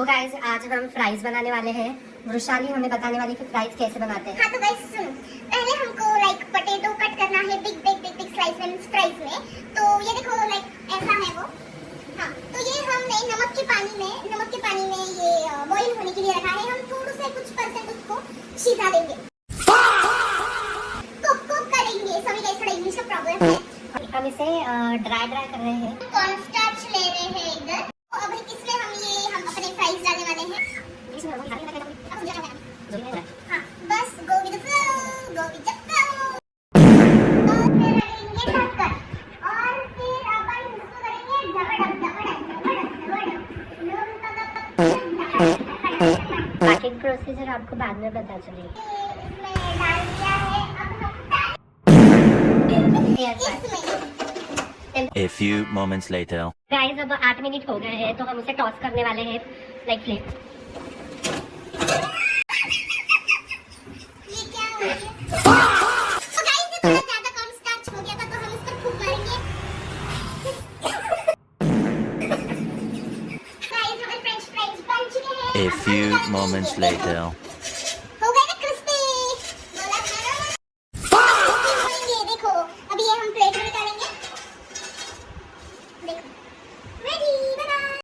तो गाइस आज हम फ्राइज बनाने वाले हैं। वृशाली हमें बताने वाली कि फ्राइज कैसे बनाते हैं। हाँ तो गाइस सुनो, पहले हमको लाइक पोटैटो कट करना है बिग स्लाइस में, फ्राइज में। तो ये देखो लाइक ऐसा है वो। हाँ तो ये हमने नमक के पानी में ये बॉईल होने के लिए रखा है। हम थोड़ा सा कुछ परसेंट उसको सिझा देंगे, कुक करेंगे। सॉरी गाइस, थोड़ा इंग्लिश का प्रॉब्लम है। हम इसे ड्राई कर रहे हैं। कॉर्नस्टार्च ले रहे हैं इधर। तो अब इसमें हम अपने फ्राइज डालने वाले हैं। हाँ बस go with the flow, go with the flow. और फिर रखेंगे ढक्कन और फिर अपन इसको करेंगे झगड़क। बाकी प्रोसीजर आपको बाद में पता चलेगी। इसमें डाल दिया है। अब हम A few moments later. Guys अब 8 मिनट हो गए हैं तो हम उसे टॉस करने वाले हैं लाइक फ्लेम। ये क्या हो गया? तो गाइस ये थोड़ा ज्यादा कॉर्नस्टार्च हो गया था तो हम इसको फूक मारेंगे। गाइस हमारे फ्रेंच फ्राइज बन चुके हैं। A few moments later.